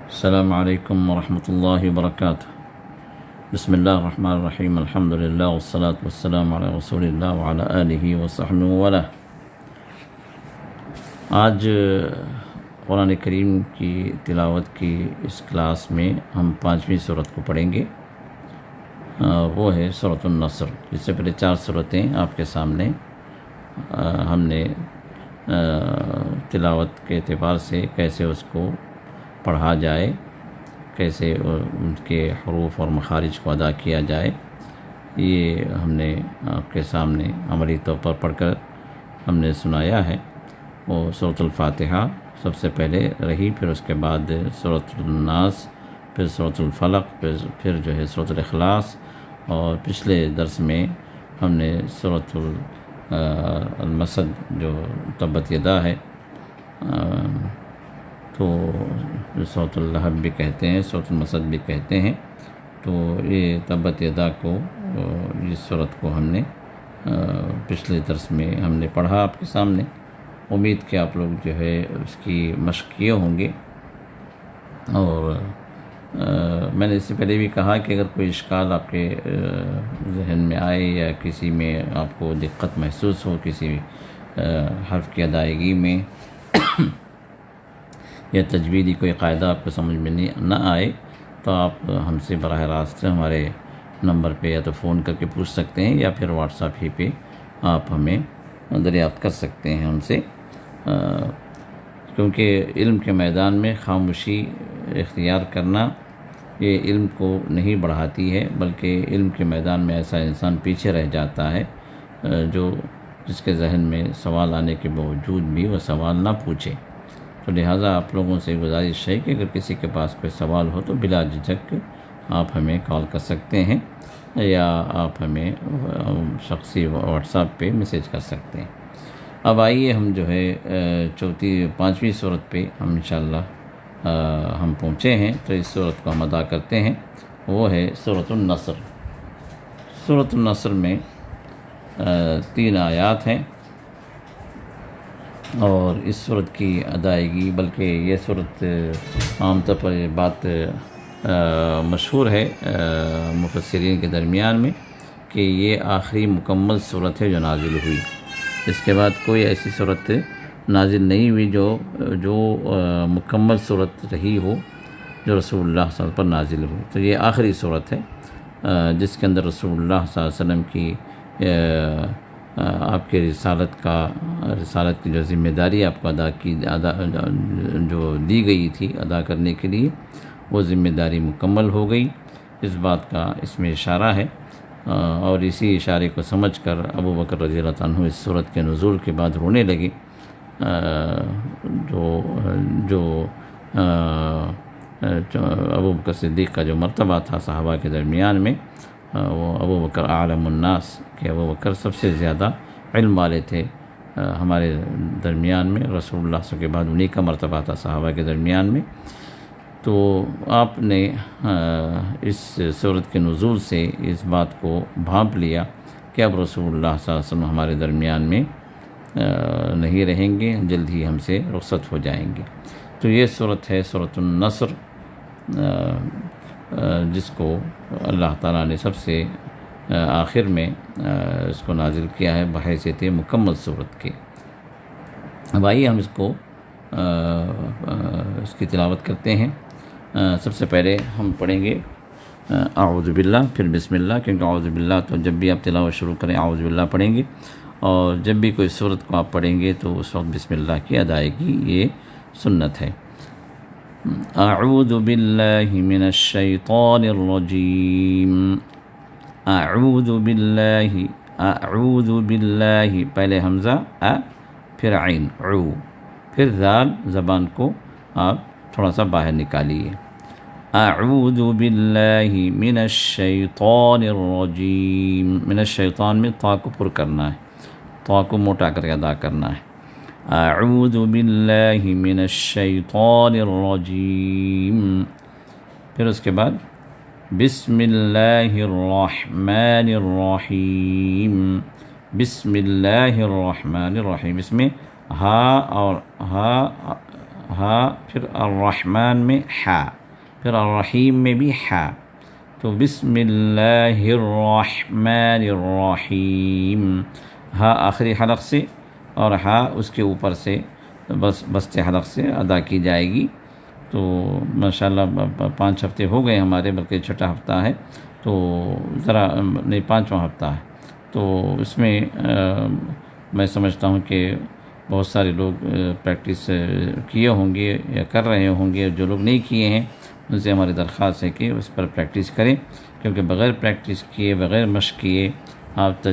السلام علیکم ورحمۃ اللہ وبرکاتہ۔ بسم اللہ الرحمن الرحیم، الحمد للہ والصلاة والسلام علی رسول اللہ وعلی آلہ وصحبہ وله۔ آج قرآن کریم کی تلاوت کی اس کلاس میں ہم 5ویں سورت کو پڑھیں گے، وہ ہے سورۃ النصر۔ اس سے پہلے 4 سورتیں آپ کے سامنے ہم نے تلاوت کے اعتبار سے کیسے اس کو پڑھا جائے، کیسے ان کے حروف اور مخارج کو ادا کیا جائے، یہ ہم نے آپ کے سامنے عملی طور پر پڑھ کر ہم نے سنایا ہے۔ وہ سورۃ الفاتحہ سب سے پہلے رہی، پھر اس کے بعد سورۃ الناس، پھر سورۃ الفلق، پھر جو ہے سورۃ الاخلاص، اور پچھلے درس میں ہم نے سورۃ المسد جو تبت یدا ہے، تو سورۃ اللہب بھی کہتے ہیں، سورۃ المسد بھی کہتے ہیں، تو یہ تبت یدا کو، اس صورت کو ہم نے پچھلے درس میں ہم نے پڑھا آپ کے سامنے۔ امید کہ آپ لوگ جو ہے اس کی مشق کیے ہوں گے، اور میں نے اس سے پہلے بھی کہا کہ اگر کوئی اشکال آپ کے ذہن میں آئے یا کسی میں آپ کو دقت محسوس ہو، کسی حرف کی ادائیگی میں یا تجویدی کوئی قاعدہ آپ کو سمجھ میں نہ آئے، تو آپ ہم سے براہ راست ہمارے نمبر پہ یا تو فون کر کے پوچھ سکتے ہیں، یا پھر واٹس ایپ ہی پہ آپ ہمیں دریافت کر سکتے ہیں ہم سے، کیونکہ علم کے میدان میں خاموشی اختیار کرنا یہ علم کو نہیں بڑھاتی ہے، بلکہ علم کے میدان میں ایسا انسان پیچھے رہ جاتا ہے جس کے ذہن میں سوال آنے کے باوجود بھی وہ سوال نہ پوچھے۔ تو لہٰذا آپ لوگوں سے گزارش ہے کہ اگر کسی کے پاس کوئی سوال ہو تو بلا جھجک آپ ہمیں کال کر سکتے ہیں، یا آپ ہمیں شخصی واٹس ایپ پہ میسیج کر سکتے ہیں۔ اب آئیے ہم جو ہے 5ویں سورت پہ ہم انشاءاللہ ہم پہنچے ہیں، تو اس سورت کو ہم ادا کرتے ہیں، وہ ہے سورۃ النصر۔ سورۃ النصر میں 3 آیات ہیں، اور اس صورت کی ادائیگی، بلکہ یہ صورت عام طور پر یہ بات مشہور ہے مفسرین کے درمیان میں کہ یہ آخری مکمل صورت ہے جو نازل ہوئی۔ اس کے بعد کوئی ایسی صورت نازل نہیں ہوئی جو مکمل صورت رہی ہو جو رسول اللہ صلی اللہ علیہ وسلم پر نازل ہوئی۔ تو یہ آخری صورت ہے جس کے اندر رسول اللہ صلی اللہ علیہ وسلم کی آپ کے رسالت کی جو ذمہ داری آپ کو جو دی گئی تھی ادا کرنے کے لیے، وہ ذمہ داری مکمل ہو گئی، اس بات کا اس میں اشارہ ہے، اور اسی اشارے کو سمجھ کر ابو بکر رضی اللہ عنہ اس سورت کے نزول کے بعد رونے لگے۔ جو ابو بکر صدیق کا جو مرتبہ تھا صحابہ کے درمیان میں، وہ ابو بکر اعلم الناس، کہ ابو بکر سب سے زیادہ علم والے تھے ہمارے درمیان میں، رسول اللہ صلی اللہ علیہ وسلم کے بعد انہی کا مرتبہ تھا صحابہ کے درمیان میں۔ تو آپ نے اس صورت کے نزول سے اس بات کو بھانپ لیا کہ اب رسول اللہ صلی اللہ علیہ وسلم ہمارے درمیان میں نہیں رہیں گے، جلد ہی ہم سے رخصت ہو جائیں گے۔ تو یہ صورت ہے سورۃ النصر، جس کو اللہ تعالیٰ نے سب سے آخر میں اس کو نازل کیا ہے بحیثیت مکمل صورت کے۔ اب آئیے ہم اس کی تلاوت کرتے ہیں۔ سب سے پہلے ہم پڑھیں گے اعوذ باللہ، پھر بسم اللہ، کیونکہ اعوذ باللہ تو جب بھی آپ تلاوت شروع کریں اعوذ باللہ پڑھیں گے، اور جب بھی کوئی صورت کو آپ پڑھیں گے تو اس وقت بسم اللہ کی ادائیگی یہ سنت ہے۔ اعوذ باللہ من الشیطان الرجیم، اعوذ باللہ، پہلے حمزہ پھر عین عو، پھر ذال، زبان کو آپ تھوڑا سا باہر نکالیے۔ اعوذ باللہ من الشیطان الرجیم، من الشیطان میں طا کو پر کرنا ہے، طا کو موٹا کر کے ادا کرنا ہے۔ اعوذ باللہ من الشیطان الرجیم، پھر اس کے بعد بسم اللہ الرحمن الرحیم، بسم اللہ الرحمن الرحیم، اس میں ہا اور ہا ہا، پھر الرحمن میں ہا، پھر الرحیم میں بھی ہا. تو بسم اللہ الرحمن الرحیم، ہا آخری حلق سے اور ہا اس کے اوپر سے بس بستے حلق سے ادا کی جائے گی. تو ماشاءاللہ 5 ہفتے ہو گئے ہمارے، بلکہ چھٹا ہفتہ ہے، تو ذرا نہیں 5واں ہفتہ ہے. تو اس میں میں سمجھتا ہوں کہ بہت سارے لوگ پریکٹس کیے ہوں گے یا کر رہے ہوں گے. جو لوگ نہیں کیے ہیں ان سے ہماری درخواست ہے کہ اس پر پریکٹس کریں، کیونکہ بغیر پریکٹس کیے، بغیر مشق کیے آپ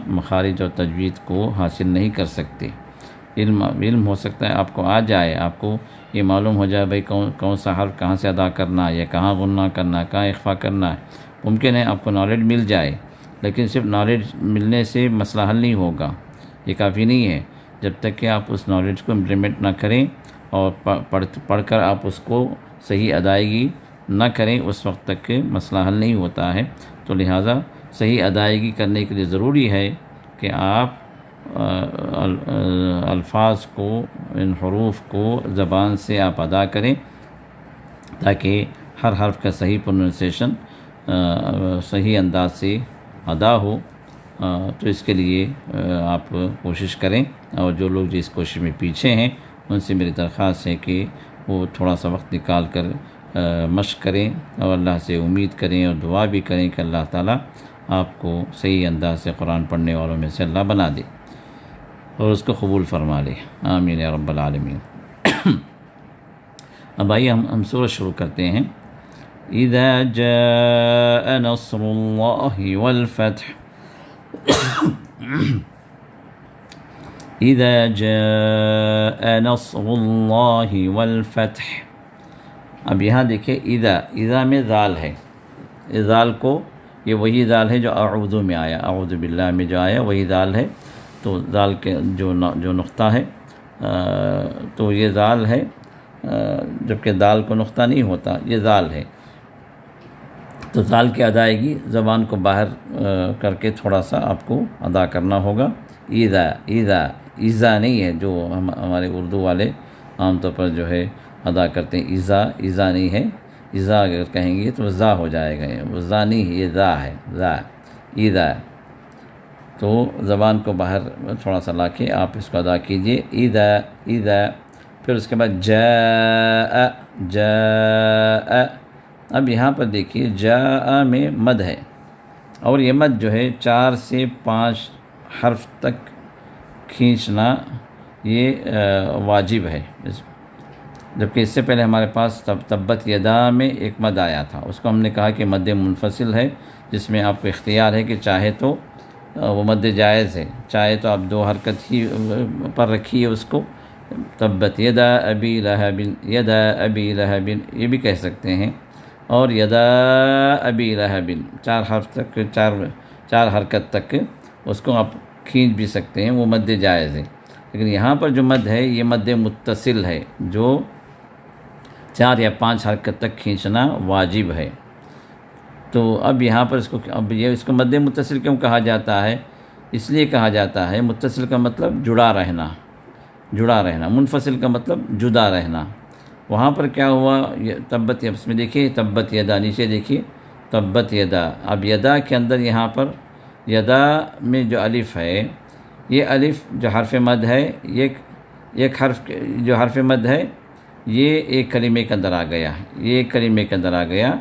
مخارج اور تجوید کو حاصل نہیں کر سکتے. علم ہو سکتا ہے آپ کو آ جائے، آپ کو یہ معلوم ہو جائے بھائی کون سا حرف کہاں سے ادا کرنا ہے، یا کہاں غنہ کرنا ہے، کہاں اخفا کرنا ہے. ممکن ہے آپ کو نالج مل جائے، لیکن صرف نالج ملنے سے مسئلہ حل نہیں ہوگا، یہ کافی نہیں ہے. جب تک کہ آپ اس نالج کو امپلیمنٹ نہ کریں اور پڑھ کر آپ اس کو صحیح ادائیگی نہ کریں، اس وقت تک کہ مسئلہ حل نہیں ہوتا ہے. تو لہٰذا صحیح ادائیگی کرنے کے لیے ضروری ہے کہ آپ الفاظ کو، ان حروف کو زبان سے آپ ادا کریں، تاکہ ہر حرف کا صحیح پروننسیشن صحیح انداز سے ادا ہو. تو اس کے لیے آپ کوشش کریں، اور جو لوگ جس کوشش میں پیچھے ہیں ان سے میری درخواست ہے کہ وہ تھوڑا سا وقت نکال کر مشق کریں، اور اللہ سے امید کریں اور دعا بھی کریں کہ اللہ تعالیٰ آپ کو صحیح انداز سے قرآن پڑھنے والوں میں سے اللہ بنا دے اور اس کو قبول فرما لے. آمین یا رب العالمین. اب آئیے ہم سورہ شروع کرتے ہیں. اذا جاء نصر اللہ والفتح. اذا جاء نصر اللہ والفتح. اب یہاں دیکھیں اذا میں ذال ہے. ذال کو، یہ وہی ذال ہے جو اعوذ میں آیا، اعوذ باللہ میں جو آیا وہی ذال ہے. تو ذال کے جو نقطہ ہے، تو یہ ذال ہے، جبکہ دال کو نقطہ نہیں ہوتا، یہ ذال ہے. تو ذال کی ادائیگی زبان کو باہر کر کے تھوڑا سا آپ کو ادا کرنا ہوگا. ایزا نہیں ہے جو ہمارے اردو والے عام طور پر جو ہے ادا کرتے ہیں. ایزا نہیں ہے. ایزا اگر کہیں گے تو زا ہو جائے گا، وہ زا نہیں ہے، یہ زا ہے. ایزا. تو زبان کو باہر تھوڑا سا لا کے آپ اس کو ادا کیجئے. ایزا. پھر اس کے بعد جاء. اب یہاں پر دیکھیے جاء میں مد ہے، اور یہ مد جو ہے 4 سے 5 حرف تک کھینچنا یہ واجب ہے. جبکہ اس سے پہلے ہمارے پاس تبت یدا میں ایک مد آیا تھا، اس کو ہم نے کہا کہ مد منفصل ہے، جس میں آپ کو اختیار ہے کہ چاہے تو وہ مد جائز ہے، چاہے تو آپ 2 حرکت ہی پر رکھیے اس کو. تبت یدا ابی لہب، یدا ابی لہب یہ بھی کہہ سکتے ہیں، اور یدا ابی لہب 4 حرف تک، 4 حرکت تک اس کو آپ کھینچ بھی سکتے ہیں، وہ مد جائز ہے. لیکن یہاں پر جو مد ہے یہ مد متصل ہے، جو 4 یا 5 حرکت تک کھینچنا واجب ہے. تو اب یہاں پر اس کو مد متصل کیوں کہا جاتا ہے؟ اس لیے کہا جاتا ہے، متصل کا مطلب جڑا رہنا، منفصل کا مطلب جدا رہنا. وہاں پر کیا ہوا، تبت، اس میں دیکھیے تبت یدا، نیچے دیکھیے تبت یدا. اب یدا کے اندر یہاں پر یدا میں جو الف ہے، یہ الف جو حرف مد ہے، ایک حرف جو حرف مد ہے یہ ایک کلمے کے اندر آ گیا،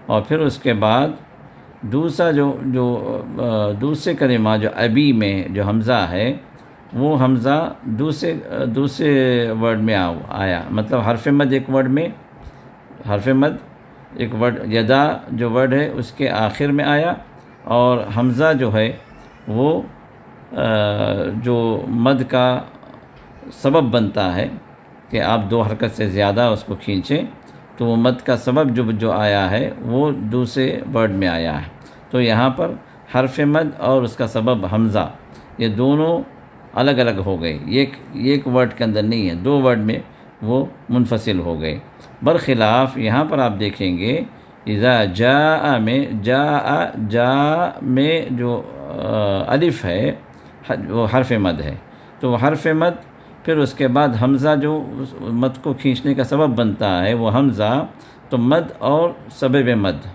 اور پھر اس کے بعد دوسرا جو دوسرے کلمہ جو ابی میں جو حمزہ ہے، وہ حمزہ دوسرے ورڈ میں آیا. مطلب حرف مد ایک ورڈ یدا جو ورڈ ہے اس کے آخر میں آیا، اور حمزہ جو ہے وہ جو مد کا سبب بنتا ہے کہ آپ 2 حرکت سے زیادہ اس کو کھینچیں، تو وہ مد کا سبب جو آیا ہے وہ دوسرے ورڈ میں آیا ہے. تو یہاں پر حرف مد اور اس کا سبب حمزہ، یہ دونوں الگ الگ ہو گئے، ایک ورڈ کے اندر نہیں ہے، 2 ورڈ میں وہ منفصل ہو گئے. برخلاف یہاں پر آپ دیکھیں گے اذا جاء میں جا میں جو الف ہے وہ حرف مد ہے. تو وہ حرف مد پھر اس کے بعد حمزہ جو مد کو کھینچنے کا سبب بنتا ہے وہ حمزہ، تو مد اور سبب مد،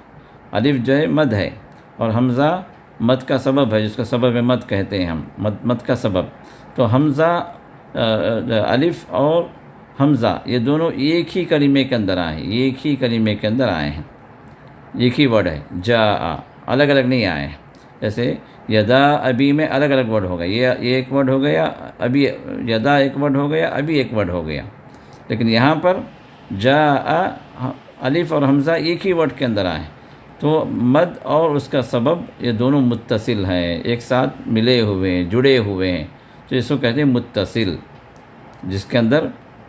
الف جو ہے مد ہے اور حمزہ مد کا سبب ہے، جس کا سبب مد کہتے ہیں ہم، مد کا سبب۔ تو حمزہ الف اور حمزہ یہ دونوں ایک ہی کلمے کے اندر آئے ہیں، ایک ہی کلمے کے اندر آئے ہیں، ایک ہی ورڈ ہے، جا، الگ الگ نہیں آئے ہیں۔ جیسے یدا ابی میں الگ الگ ورڈ ہو گیا، یہ ایک ورڈ ہو گیا، ابھی یدا ایک ورڈ ہو گیا، ابھی ایک ورڈ ہو گیا، لیکن یہاں پر جا الف اور حمزہ ایک ہی ورڈ کے اندر آئے ہیں۔ تو مد اور اس کا سبب یہ دونوں متصل ہیں، ایک ساتھ ملے ہوئے ہیں، جڑے ہوئے ہیں، تو اس کو کہتے ہیں متصل، جس کے اندر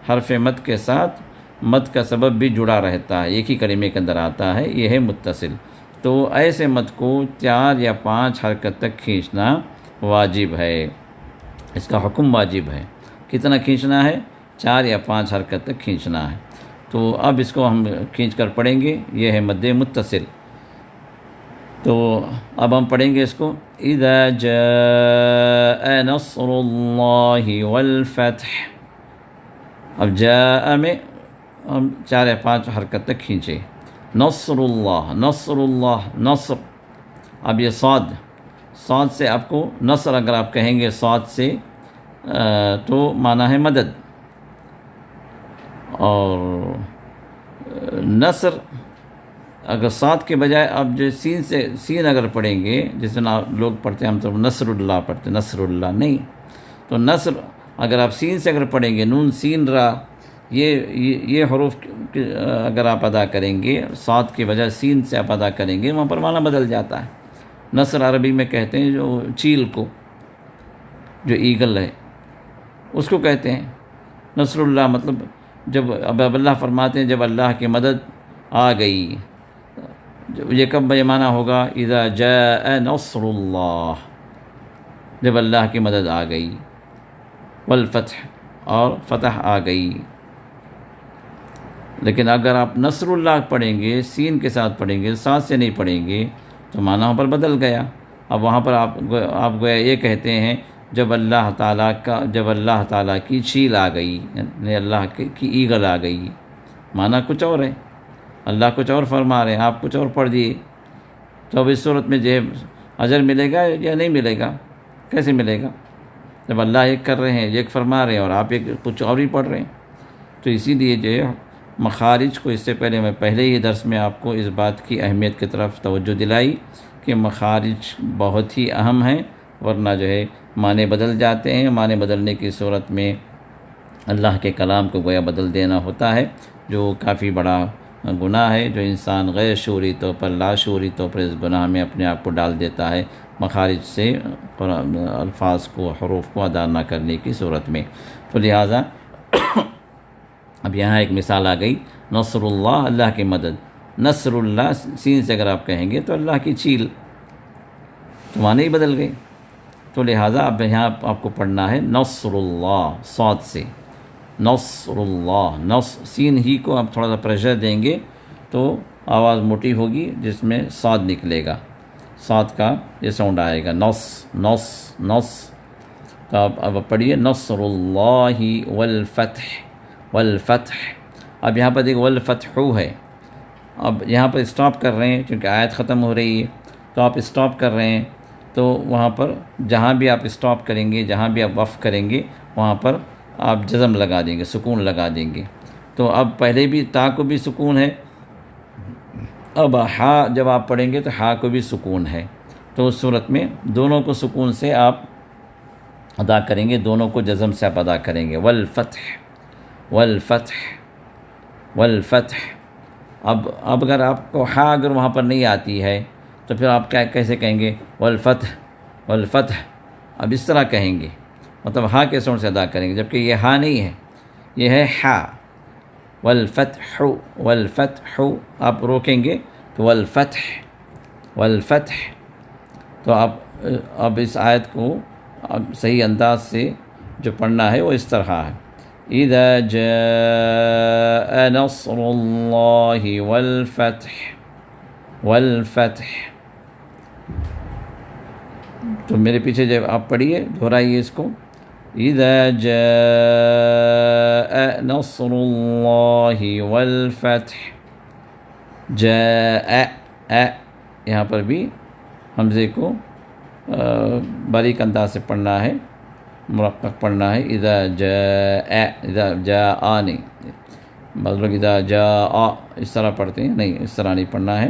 حرف مد کے ساتھ مد کا سبب بھی جڑا رہتا ہے، ایک ہی کلمے کے اندر آتا ہے، یہ ہے متصل۔ تو ایسے مد کو 4 یا 5 حرکت تک کھینچنا واجب ہے، اس کا حکم واجب ہے۔ کتنا کھینچنا ہے؟ 4 یا 5 حرکت تک کھینچنا ہے۔ تو اب اس کو ہم کھینچ کر پڑھیں گے، یہ ہے مد متصل۔ تو اب ہم پڑھیں گے اس کو، اذا جاء نصر اللہ والفتح۔ اب جاء میں ہم 4 یا 5 حرکت تک کھینچے، نصر اللہ، نصر اللہ، نصر۔ اب یہ صاد سے آپ کو نصر اگر آپ کہیں گے صاد سے تو معنی ہے مدد، اور نصر اگر صاد کے بجائے آپ جو سین اگر پڑھیں گے، جس میں لوگ پڑھتے ہیں، ہم تو نصر اللہ پڑھتے ہیں، نصر اللہ نہیں، تو نصر اگر آپ سین سے اگر پڑھیں گے، نون سین را، یہ حروف اگر آپ ادا کریں گے، صاد کے بجائے سین سے آپ ادا کریں گے، وہاں پر معنی بدل جاتا ہے۔ نصر عربی میں کہتے ہیں جو چیل کو، جو ایگل ہے اس کو کہتے ہیں نصر اللہ، مطلب جب اب اللہ فرماتے ہیں جب اللہ کی مدد آ گئی، یہ کب یہ معنی ہوگا؟ اذا جاء نصر اللہ، جب اللہ کی مدد آ گئی، والفتح، اور فتح آ گئی۔ لیکن اگر آپ نصر اللہ پڑھیں گے، سین کے ساتھ پڑھیں گے، ساتھ سے نہیں پڑھیں گے، تو معنی وہاں پر بدل گیا۔ اب وہاں پر آپ گویا یہ کہتے ہیں جب اللہ تعالیٰ کی چیل آ گئی، یعنی اللہ کی ایگل آ گئی، معنی کچھ اور ہے، اللہ کچھ اور فرما رہے ہیں، آپ کچھ اور پڑھ دیے، تو اب اس صورت میں جو اجر ملے گا یا نہیں ملے گا؟ کیسے ملے گا جب اللہ ایک کر رہے ہیں، ایک فرما رہے ہیں، اور آپ ایک کچھ اور ہی پڑھ رہے ہیں؟ تو اسی لیے جو ہے مخارج کو، اس سے پہلے میں پہلے ہی درس میں آپ کو اس بات کی اہمیت کی طرف توجہ دلائی کہ مخارج بہت ہی اہم ہیں، ورنہ جو ہے معنی بدل جاتے ہیں۔ معنی بدلنے کی صورت میں اللہ کے کلام کو گویا بدل دینا ہوتا ہے، جو کافی بڑا گناہ ہے، جو انسان غیر شعوری طور پر، لاشعوری طور پر اس گناہ میں اپنے آپ کو ڈال دیتا ہے، مخارج سے الفاظ کو، حروف کو ادا نہ کرنے کی صورت میں۔ تو لہٰذا اب یہاں ایک مثال آ گئی، نصر اللہ، اللہ کی مدد، نصر اللہ سین سے اگر آپ کہیں گے تو اللہ کی چیل، تو معنی ہی بدل گئی۔ تو لہٰذا اب یہاں آپ کو پڑھنا ہے نصر اللہ، صاد سے، نصر اللہ، سین ہی کو آپ تھوڑا سا پریشر دیں گے تو آواز موٹی ہوگی، جس میں صاد نکلے گا، صاد کا یہ ساؤنڈ آئے گا، نص۔ تو اب پڑھیے، نصر اللہ والفتح۔ اب یہاں پر دیکھو والفتح ہے، اب یہاں پر اسٹاپ کر رہے ہیں کیونکہ آیت ختم ہو رہی ہے، تو آپ اسٹاپ کر رہے ہیں، تو وہاں پر جہاں بھی آپ اسٹاپ کریں گے، جہاں بھی آپ وقف کریں گے، وہاں پر آپ جزم لگا دیں گے، سکون لگا دیں گے۔ تو اب پہلے بھی تا کو بھی سکون ہے، اب ہا جب آپ پڑھیں گے تو ہا کو بھی سکون ہے، تو اس صورت میں دونوں کو سکون سے آپ ادا کریں گے، دونوں کو جزم سے آپ ادا کریں گے، والفتح۔ اب اگر آپ کو ہا اگر وہاں پر نہیں آتی ہے تو پھر آپ کیسے کہیں گے؟ والفتح، اب اس طرح کہیں گے، مطلب ہا کے ساؤنڈ سے ادا کریں گے، جبکہ یہ ہا نہیں ہے، یہ ہے ہا، والفتح، آپ روکیں گے تو والفتح۔ تو آپ اب اس آیت کو اب صحیح انداز سے جو پڑھنا ہے وہ اس طرح ہے، اذا جاء نصر اللہ والفتح۔ تو میرے پیچھے جب آپ پڑھیے، دہرائیے اس کو، اذا جاء نصر اللہ والفتح، جاء، یہاں پر بھی حمزے کو باریک انداز سے پڑھنا ہے، مرقق پڑھنا ہے، اذا جاء نہیں، بعض لوگ اذا جاء اس طرح پڑھتے ہیں، نہیں اس طرح نہیں پڑھنا ہے،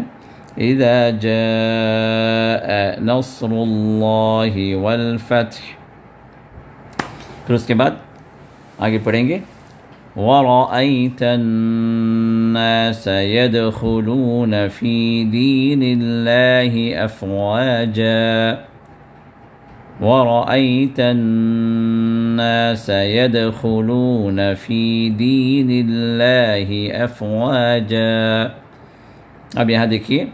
اذا جاء نصر اللہ والفتح۔ پھر اس کے بعد آگے پڑھیں گے وَرَأَيْتَ النَّاسَ يَدْخُلُونَ فِي دِينِ اللَّهِ أَفْوَاجًا، وَرَأَيْتَ النَّاسَ يَدْخُلُونَ فِي دِينِ اللَّهِ أَفْوَاجًا۔ اب یہاں دیکھیے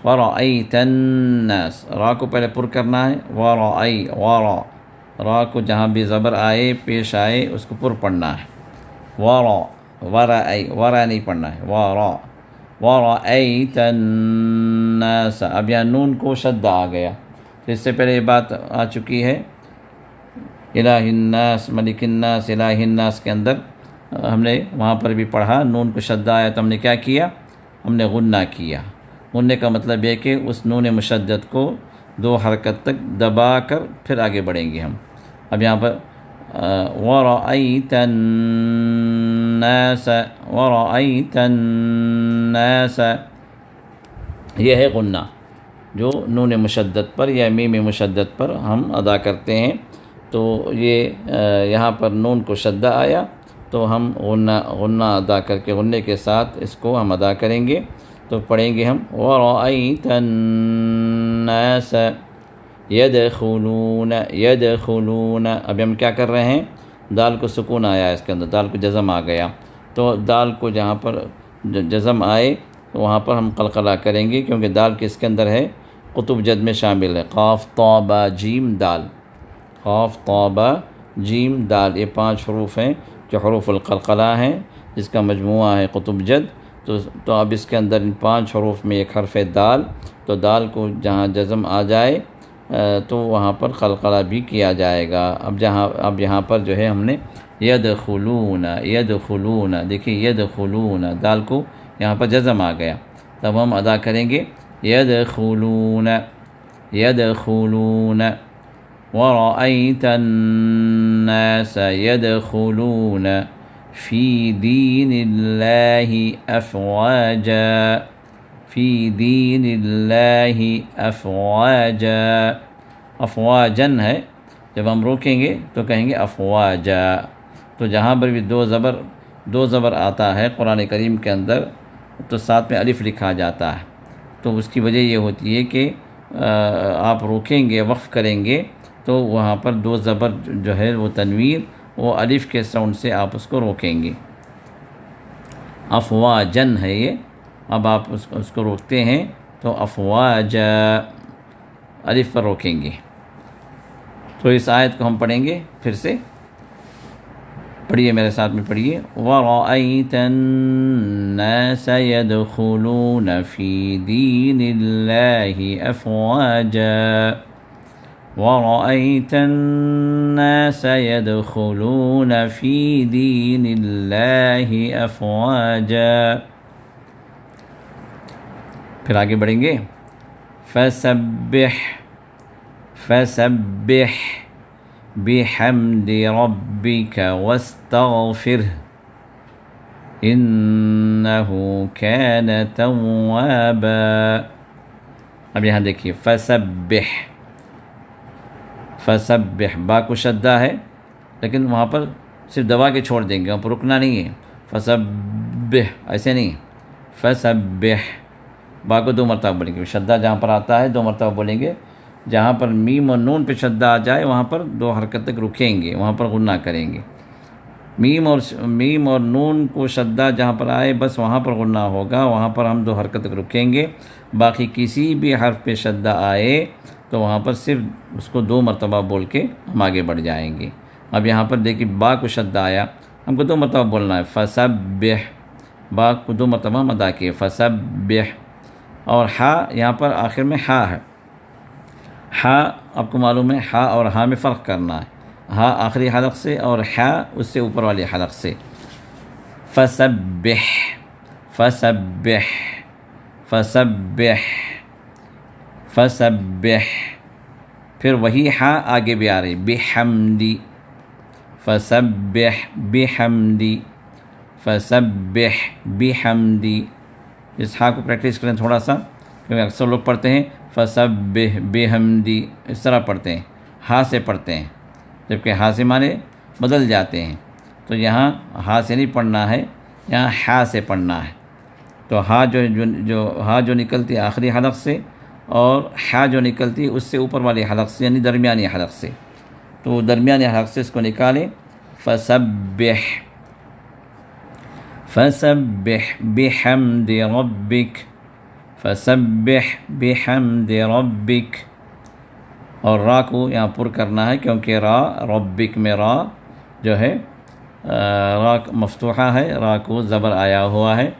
وَرَأَيْتَ النَّاسَ، را کو پہلے پر کرنا ہے، را کو جہاں بھی زبر آئے پیش آئے اس کو پر پڑھنا ہے، ورا نہیں پڑھنا ہے، ورأیت الناس۔ اب یہاں نون کو شدہ آ گیا، اس سے پہلے یہ بات آ چکی ہے الہ الناس ملک الناس الہ الناس کے اندر ہم نے وہاں پر بھی پڑھا، نون کو شدہ آیا تو ہم نے کیا کیا، ہم نے غنہ کیا۔ غننے کا مطلب یہ کہ اس نون مشدد کو 2 حرکت تک دبا کر پھر آگے بڑھیں گے ہم۔ اب یہاں پر وَرَأَيْتَ النَّاسَ، یہ ہے غنہ جو نون مشدد پر یا میم مشدد پر ہم ادا کرتے ہیں، تو یہ یہاں پر نون کو شدہ آیا تو ہم غنہ ادا کر کے غنے کے ساتھ اس کو ہم ادا کریں گے، تو پڑھیں گے ہم وَرَأَيْتَ النَّاسَ يَدْخُلُونَ۔ اب ہم کیا کر رہے ہیں، دال کو سکون آیا اس کے اندر، دال کو جزم آ گیا، تو دال کو جہاں پر جزم آئے تو وہاں پر ہم قلقلہ کریں گے، کیونکہ دال کس کے اندر ہے، قطب جد میں شامل ہے، قاف طا با جیم دال، قاف طا با جیم دال، یہ 5 حروف ہیں جو حروف القلقلہ ہیں، جس کا مجموعہ ہے قطب جد۔ تو اب اس کے اندر ان 5 حروف میں ایک حرف ہے دال، تو دال کو جہاں جزم آ جائے تو وہاں پر قلقلہ بھی کیا جائے گا۔ اب یہاں پر جو ہے ہم نے یدخلون، دیکھیے یدخلون، دال کو یہاں پر جزم آ گیا، تب ہم ادا کریں گے یدخلون وَرَأَيْتَ النَّاسَ يَدْخُلُونَ فِي دِينِ اللَّهِ أَفْوَاجًا، فی دین اللہ افواجا، افواجن ہے، جب ہم روکیں گے تو کہیں گے افواجا، تو جہاں پر بھی دو زبر آتا ہے قرآن کریم کے اندر تو ساتھ میں الف لکھا جاتا ہے، تو اس کی وجہ یہ ہوتی ہے کہ آپ روکیں گے، وقف کریں گے تو وہاں پر 2 زبر جو ہے وہ تنوین، وہ الف کے ساؤنڈ سے آپ اس کو روکیں گے، افواجن ہے یہ، اب آپ اس کو روکتے ہیں تو افواجا الف پر روکیں گے۔ تو اس آیت کو ہم پڑھیں گے پھر سے، پڑھیے میرے ساتھ میں پڑھیے وَرَأَيْتَ النَّاسَ يَدْخُلُونَ فِي دِينِ اللَّهِ أَفْوَاجًا، وَرَأَيْتَ النَّاسَ يَدْخُلُونَ فِي دِينِ اللَّهِ أَفْوَاجًا۔ پھر آگے بڑھیں گے فَسَبِّحْ بِحَمْدِ رَبِّكَ وَاسْتَغْفِرْهُ إِنَّهُ كَانَ تَوَّابًا۔ اب یہاں دیکھیے فَسَبِّحْ، با کو شدہ ہے لیکن وہاں پر صرف دبا کے چھوڑ دیں گے، وہاں پر رکنا نہیں ہے، فَسَبِّحْ ایسے نہیں، فَسَبِّحْ با کو 2 مرتبہ بولیں گے، شدہ جہاں پر آتا ہے 2 مرتبہ بولیں گے، جہاں پر میم اور نون پہ شدہ آ جائے وہاں پر 2 حرکت تک رکیں گے، وہاں پر غنہ کریں گے، میم اور نون کو شدہ جہاں پر آئے بس وہاں پر غنہ ہوگا، وہاں پر ہم 2 حرکت تک رکیں گے، باقی کسی بھی حرف پہ شدہ آئے تو وہاں پر صرف اس کو 2 مرتبہ بول کے ہم آگے بڑھ جائیں گے۔ اب یہاں پر دیکھیے با کو شدہ آیا، ہم کو 2 مرتبہ بولنا ہے، فَسَبِّحْ، با کو 2 مرتبہ ہم ادا کیے، فَسَبِّحْ، اور ہا یہاں پر آخر میں ہا ہے، ہا آپ کو معلوم ہے ہا اور ہا میں فرق کرنا ہے، ہا آخری حلق سے اور حا اس سے اوپر والے حلق سے. فسبح فسبح فسبح فسبح. پھر وہی ہا آگے بھی آ رہی بحمدی. فسبح بحمدی فسبح بحمدی. اس ہا کو پریکٹس کریں تھوڑا سا، کیونکہ اکثر لوگ پڑھتے ہیں فسبح بحمدی اس طرح پڑھتے ہیں، ہا سے پڑھتے ہیں، جبکہ ہا سے معنی بدل جاتے ہیں. تو یہاں ہا سے نہیں پڑھنا ہے، یہاں ہا سے پڑھنا ہے. تو ہا جو نکلتی ہے آخری حلق سے، اور ہا جو نکلتی ہے اس سے اوپر والی حلق سے، یعنی درمیانی حلق سے. تو درمیانی حلق سے اس کو نکالیں. فسبح فسبح بحمد ربک فسبح بحمد ربک. اور را کو یہاں پر کرنا ہے، کیونکہ را ربک میں را جو ہے را مفتوحہ ہے، را کو زبر آیا ہوا ہے.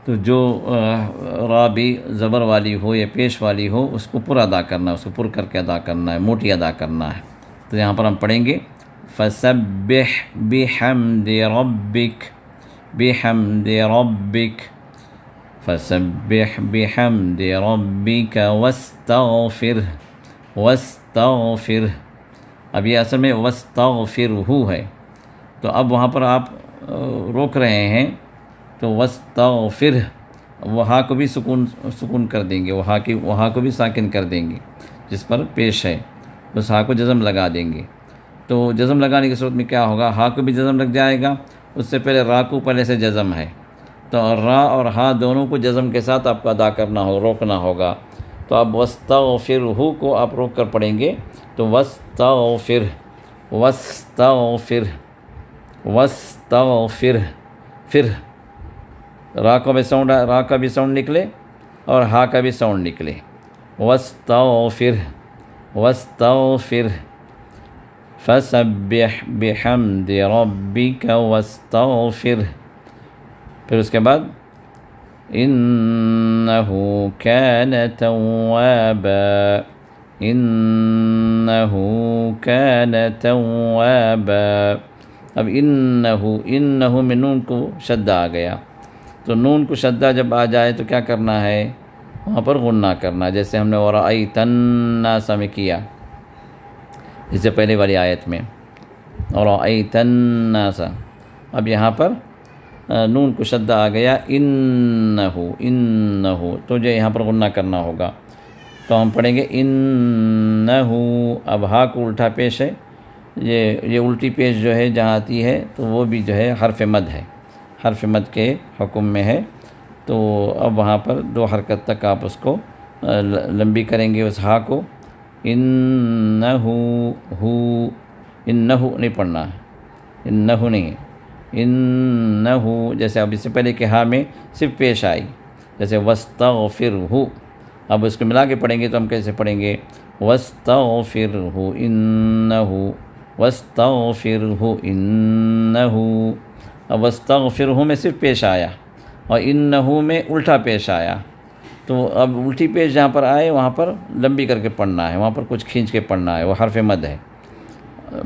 تو جو را بھی زبر والی ہو یا پیش والی ہو اس کو پر ادا کرنا ہے، اس کو پر کر کے ادا کرنا ہے، موٹی ادا کرنا ہے. تو یہاں پر ہم پڑھیں گے فسبح بحمد ربک بحمد ربک فسبح بحمد ربک واستغفرہ واستغفرہ. اب یہ اصل میں واستغفرہ ہے، تو اب وہاں پر آپ روک رہے ہیں تو واستغفرہ، وہاں کو بھی سکون کر دیں گے، وہاں کو بھی ساکن کر دیں گے جس پر پیش ہے، اس ہا کو جزم لگا دیں گے. تو جزم لگانے کی صورت میں کیا ہوگا، ہا کو بھی جزم لگ جائے گا، اس سے پہلے را کو پہلے سے جزم ہے، تو را اور ہا دونوں کو جزم کے ساتھ آپ کو ادا کرنا ہوگا، روکنا ہوگا. تو اب واستغفرہ کو آپ روک کر پڑھیں گے تو واستغفرہ واستغفرہ واستغفرہ. پھر را کا بھی ساؤنڈ نکلے اور ہا کا بھی ساؤنڈ نکلے. واستغفرہ واستغفرہ فسبح بحمد ربک واستغفرہ. پھر اس کے بعد انہ کان توابا انہ کان توابا. اب انہ میں نون کو شدہ آ گیا، تو نون کو شدہ جب آ جائے تو کیا کرنا ہے، وہاں پر غنہ کرنا، جیسے ہم نے ورأیت الناس میں کیا اس سے پہلے والی آیت میں ورأیت الناس. اب یہاں پر نون کو شدہ آ گیا انہ، تو جو یہاں پر غنہ کرنا ہوگا. تو ہم پڑھیں گے انہ. اب ہا کو الٹا پیش ہے، یہ الٹی پیش جو ہے جہاں آتی ہے تو وہ بھی جو ہے حرف مد ہے، حرف مد کے حکم میں ہے. تو اب وہاں پر 2 حرکت تک آپ اس کو لمبی کریں گے اس ہا کو. انہ نہیں پڑھنا ہے، انہ نہیں ہے، انہ جیسے اب اس سے پہلے کہ ہا میں صرف پیش آئی، جیسے واستغفرہ. اب اس کو ملا کے پڑھیں گے تو ہم کیسے پڑھیں گے واستغفرہ انہ واستغفرہ انہ. اب واستغفرہ میں صرف پیش آیا اور انہ میں الٹا پیش آیا، تو اب الٹی پیش جہاں پر آئے وہاں پر لمبی کر کے پڑھنا ہے، وہاں پر کچھ کھینچ کے پڑھنا ہے، وہ حرف مد ہے.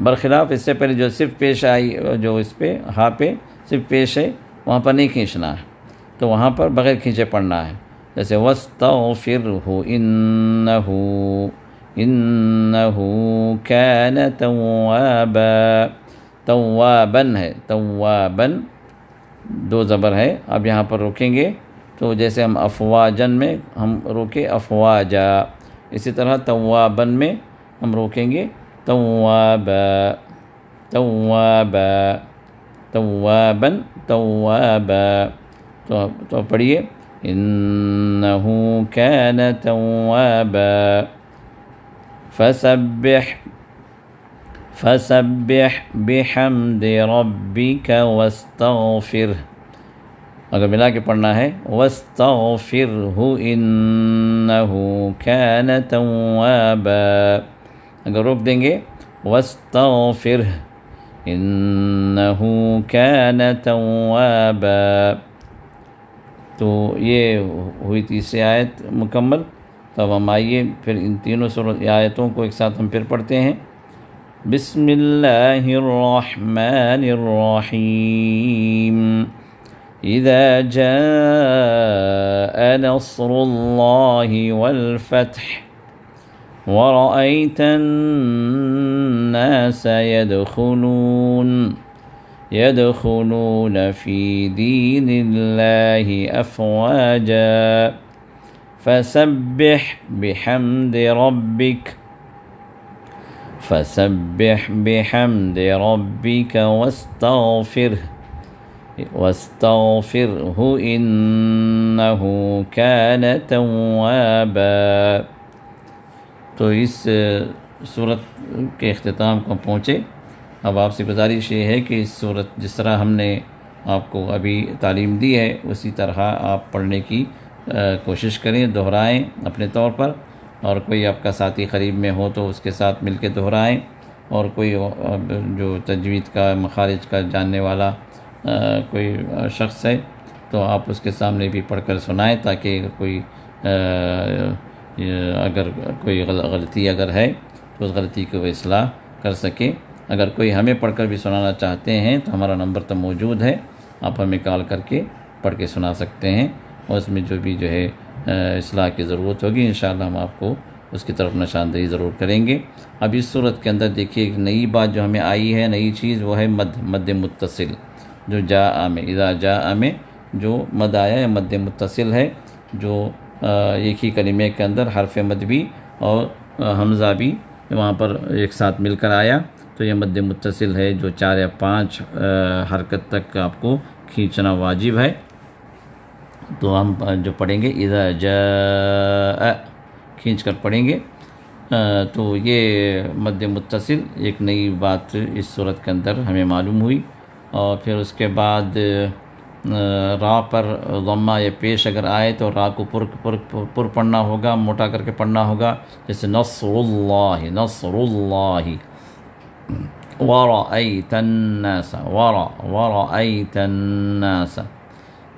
برخلاف اس سے پہلے جو صرف پیش آئی، جو اس پہ ہا پہ صرف پیش ہے وہاں پر نہیں کھینچنا ہے، تو وہاں پر بغیر کھینچے پڑھنا ہے. جیسے واستغفرہ انہ کان توابا. توابن ہے، توابن 2 زبر ہے. اب یہاں پر روکیں گے تو جیسے ہم افواجن میں ہم روکے افواجا، اسی طرح توابن میں ہم روکیں گے توابا توابا توابن توابا. تو پڑھیے انہ کان توابا فسبح بحمد ربک واستغفرہ. اگر ملا کے پڑھنا ہے واستغفرہ انہ کان توابا. اگر روک دیں گے واستغفرہ انہ کان توابا. تو یہ ہوئی تیسری آیت مکمل. تو اب ہم آئیے پھر ان تینوں آیتوں کو ایک ساتھ ہم پھر پڑھتے ہیں. بسم اللہ الرحمن الرحیم اذا جاء نصر اللہ والفتح ورأيت الناس يدخلون في دين الله أفواجا فسبح بحمد ربك واستغفره إنه كان توابا۔ تو اس صورت کے اختتام کو پہنچے۔ اب آپ سے گزارش یہ ہے کہ اس صورت جس طرح ہم نے آپ کو ابھی تعلیم دی ہے اسی طرح آپ پڑھنے کی کوشش کریں، دہرائیں اپنے طور پر، اور کوئی آپ کا ساتھی قریب میں ہو تو اس کے ساتھ مل کے دہرائیں، اور کوئی جو تجوید کا مخارج کا جاننے والا کوئی شخص ہے تو آپ اس کے سامنے بھی پڑھ کر سنائیں، تاکہ اگر کوئی غلطی اگر ہے تو اس غلطی کو وہ اصلاح کر سکے۔ اگر کوئی ہمیں پڑھ کر بھی سنانا چاہتے ہیں تو ہمارا نمبر تو موجود ہے، آپ ہمیں کال کر کے پڑھ کے سنا سکتے ہیں، اور اس میں جو بھی اصلاح کی ضرورت ہوگی انشاءاللہ ہم آپ کو اس کی طرف نشاندہی ضرور کریں گے۔ اب اس صورت کے اندر دیکھیے ایک نئی بات جو ہمیں آئی ہے، نئی چیز، وہ ہے مد متصل، جو جاء میں، اذا جاء میں جو مد آیا ہے مد متصل ہے، جو ایک ہی کلمے کے اندر حرف مد بھی اور حمزہ بھی وہاں پر ایک ساتھ مل کر آیا، تو یہ مد متصل ہے جو 4 یا 5 حرکت تک آپ کو کھینچنا واجب ہے۔ تو ہم جو پڑھیں گے اذا جاء کھینچ کر پڑھیں گے، تو یہ مد متصل ایک نئی بات اس صورت کے اندر ہمیں معلوم ہوئی۔ اور پھر اس کے بعد را پر ضمہ یا پیش اگر آئے تو را کو پر پڑھنا ہوگا، موٹا کر کے پڑھنا ہوگا، جیسے نصر اللہ ورأيت الناس،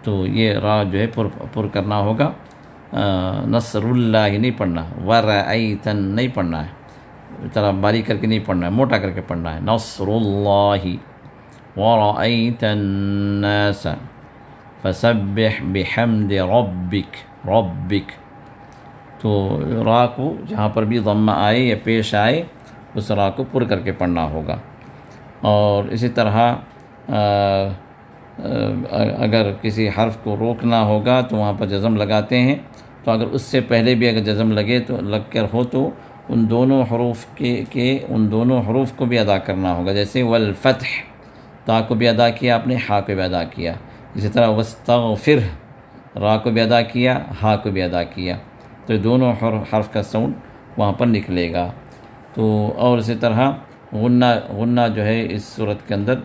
تو یہ را جو ہے پر کرنا ہوگا، نصر اللہ نہیں پڑھنا، ورأيت نہیں پڑھنا ہے، طرح باریک کر کے نہیں پڑھنا ہے، موٹا کر کے پڑھنا ہے، نصر اللہ ورأيت الناس فسبح بحمد ربك۔ تو را کو جہاں پر بھی ضمہ آئے یا پیش آئے اس را کو پر کر کے پڑھنا ہوگا۔ اور اسی طرح اگر کسی حرف کو روکنا ہوگا تو وہاں پر جزم لگاتے ہیں، تو اگر اس سے پہلے بھی اگر جزم لگ کر ہو تو ان دونوں حروف کو بھی ادا کرنا ہوگا، جیسے والفتح، تا کو بھی ادا کیا آپ نے، ہا کو بھی ادا کیا، اسی طرح واستغفر، را کو بھی ادا کیا، ہا کو بھی ادا کیا، تو دونوں حرف کا ساؤنڈ وہاں پر نکلے گا۔ تو اور اسی طرح غنہ جو ہے اس صورت کے اندر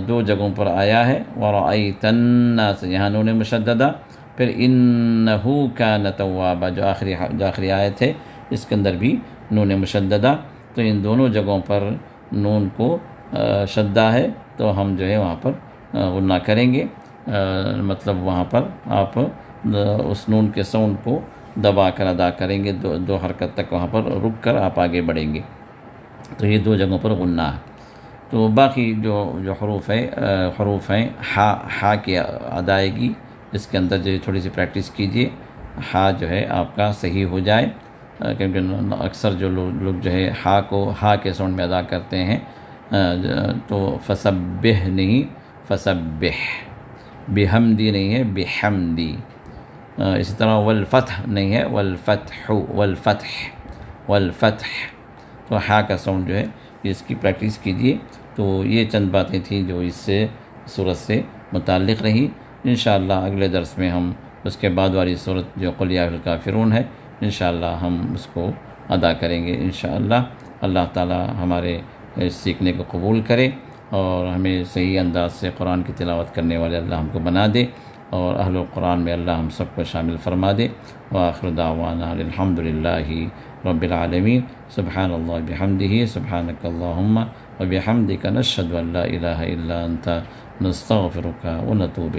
2 جگہوں پر آیا ہے، ورأيت الناس یہاں نون مشددہ، پھر انہ کان توابا جو آخری آیت ہے اس کے اندر بھی نون مشددہ، تو ان دونوں جگہوں پر نون کو شدہ ہے، تو ہم جو ہے وہاں پر غنہ کریں گے، مطلب وہاں پر آپ اس نون کے ساؤنڈ کو دبا کر ادا کریں گے، 2 حرکت تک وہاں پر رک کر آپ آگے بڑھیں گے، تو یہ 2 جگہوں پر غنہ ہے۔ تو باقی جو حروف ہیں ہا کی ادائیگی، اس کے اندر جو تھوڑی سی پریکٹس کیجئے، ہا جو ہے آپ کا صحیح ہو جائے، کیونکہ اکثر جو لوگ جو ہے ہا کے ساؤنڈ میں ادا کرتے ہیں، تو فسبح نہیں، فسبح، بحمدی نہیں ہے، بحمدی، اسی طرح والفتح نہیں ہے، والفتح، تو ہا کا ساؤنڈ جو ہے اس کی پریکٹس کیجئے۔ تو یہ چند باتیں تھیں جو اس سے صورت سے متعلق رہی۔ انشاءاللہ اگلے درس میں ہم اس کے بعد والی صورت جو قل یا الکافرون ہے انشاءاللہ ہم اس کو ادا کریں گے انشاءاللہ۔ اللہ تعالی ہمارے سیکھنے کو قبول کرے اور ہمیں صحیح انداز سے قرآن کی تلاوت کرنے والے اللہ ہم کو بنا دے، اور اہل القرآن میں اللہ ہم سب کو شامل فرما دے۔ وآخر دعوانا الحمدللہ رب العالمین، سبحان اللہ بحمدہ، سبحانک اللہم وبحمدک، نشہد ان لا الہ الا انت، نستغفرک ونتوب